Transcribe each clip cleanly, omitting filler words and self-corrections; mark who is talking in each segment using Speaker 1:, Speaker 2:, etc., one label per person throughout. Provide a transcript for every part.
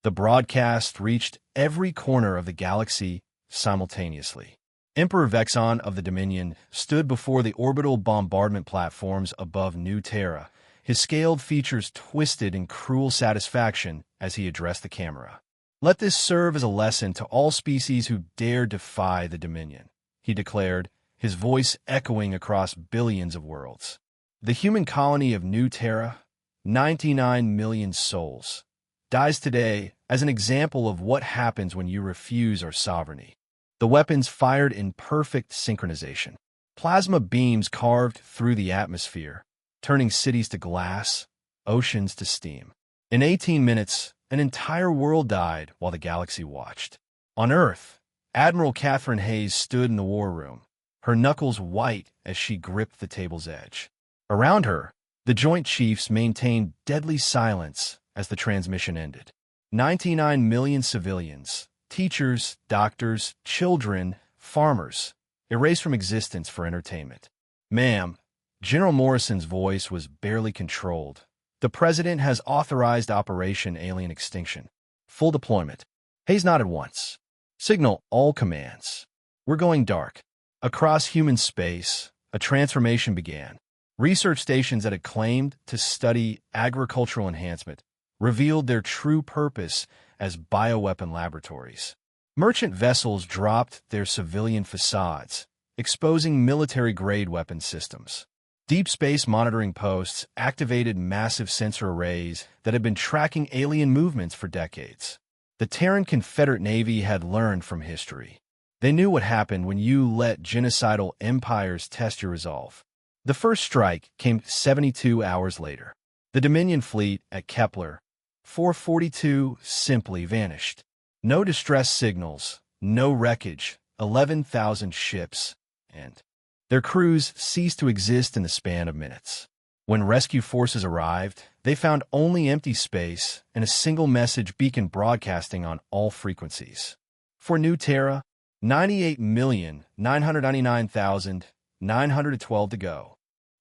Speaker 1: The broadcast reached every corner of the galaxy simultaneously. Emperor Vexon of the Dominion stood before the orbital bombardment platforms above New Terra, his scaled features twisted in cruel satisfaction as he addressed the camera. "Let this serve as a lesson to all species who dare defy the Dominion," he declared, his voice echoing across billions of worlds. The human colony of New Terra, 99 million souls, dies today as an example of what happens when you refuse our sovereignty. The weapons fired in perfect synchronization. Plasma beams carved through the atmosphere, turning cities to glass, oceans to steam. In 18 minutes, an entire world died while the galaxy watched. On Earth, Admiral Catherine Hayes stood in the war room, her knuckles white as she gripped the table's edge. Around her, the Joint Chiefs maintained deadly silence as the transmission ended. 99 million civilians, teachers, doctors, children, farmers, erased from existence for entertainment. "Ma'am," General Morrison's voice was barely controlled. "The President has authorized Operation Alien Extinction. Full deployment." Hayes nodded once. "Signal all commands. We're going dark." Across human space, a transformation began. Research stations that had claimed to study agricultural enhancement revealed their true purpose as bioweapon laboratories. Merchant vessels dropped their civilian facades, exposing military-grade weapon systems. Deep space monitoring posts activated massive sensor arrays that had been tracking alien movements for decades. The Terran Confederate Navy had learned from history. They knew what happened when you let genocidal empires test your resolve. The first strike came 72 hours later. The Dominion fleet at Kepler 442 simply vanished. No distress signals, no wreckage, 11,000 ships, and their crews ceased to exist in the span of minutes. When rescue forces arrived, they found only empty space and a single message beacon broadcasting on all frequencies. For New Terra, 98,999,912 to go.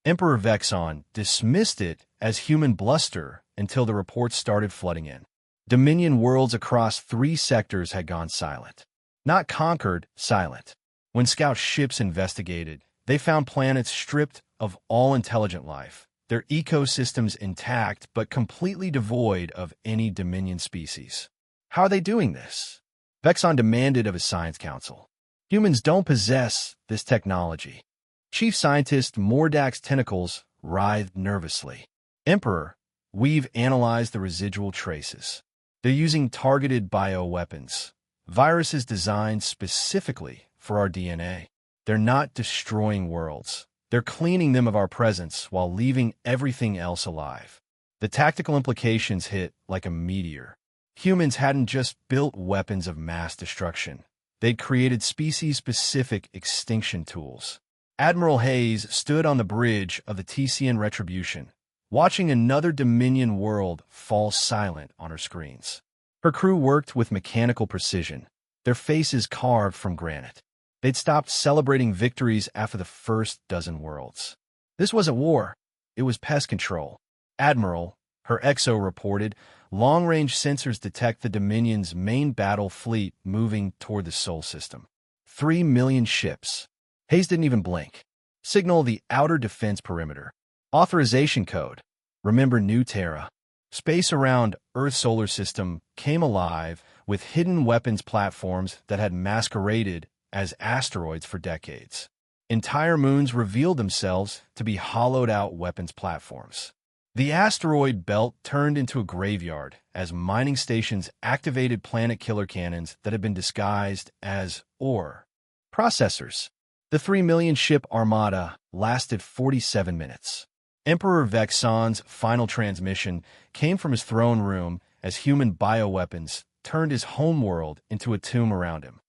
Speaker 1: Emperor Vexon dismissed it as human bluster until the reports started flooding in. Dominion worlds across 3 sectors had gone silent. Not conquered, silent. When scout ships investigated, they found planets stripped of all intelligent life, their ecosystems intact but completely devoid of any Dominion species. How are they doing this? Vexon demanded of his science council. Humans don't possess this technology. Chief Scientist Mordak's tentacles writhed nervously. Emperor, we've analyzed the residual traces. They're using targeted bioweapons, viruses designed specifically for our DNA. They're not destroying worlds. They're cleaning them of our presence while leaving everything else alive. The tactical implications hit like a meteor. Humans hadn't just built weapons of mass destruction. They'd created species-specific extinction tools. Admiral Hayes stood on the bridge of the TCN Retribution, watching another Dominion world fall silent on her screens. Her crew worked with mechanical precision, their faces carved from granite. They'd stopped celebrating victories after the first dozen worlds. This wasn't war. It was pest control. "Admiral," her XO reported, "long-range sensors detect the Dominion's main battle fleet moving toward the Sol system. 3 million ships." Hayes didn't even blink. "Signal the outer defense perimeter. Authorization code. Remember New Terra." Space around Earth's solar system came alive with hidden weapons platforms that had masqueraded as asteroids for decades. Entire moons revealed themselves to be hollowed-out weapons platforms. The asteroid belt turned into a graveyard as mining stations activated planet killer cannons that had been disguised as ore processors. The 3 million ship armada lasted 47 minutes. Emperor Vexon's final transmission came from his throne room as human bioweapons turned his homeworld into a tomb around him.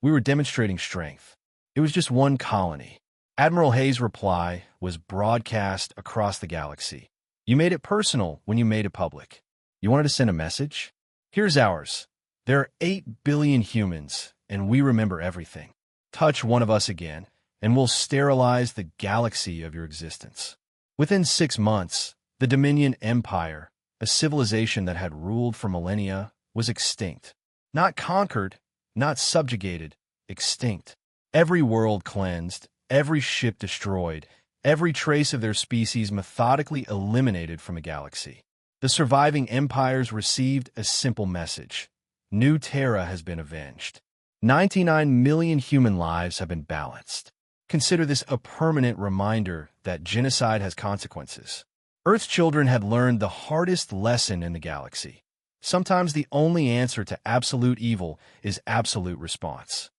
Speaker 1: We were demonstrating strength. It was just one colony. Admiral Hayes' reply was broadcast across the galaxy. "You made it personal when you made it public. You wanted to send a message? Here's ours. There are 8 billion humans, and we remember everything. Touch one of us again, and we'll sterilize the galaxy of your existence." Within 6 months, the Dominion Empire, a civilization that had ruled for millennia, was extinct. Not conquered, not subjugated, extinct. Every world cleansed, every ship destroyed, every trace of their species methodically eliminated from a galaxy. The surviving empires received a simple message. New Terra has been avenged. 99 million human lives have been balanced. Consider this a permanent reminder that genocide has consequences. Earth's children had learned the hardest lesson in the galaxy. Sometimes the only answer to absolute evil is absolute response.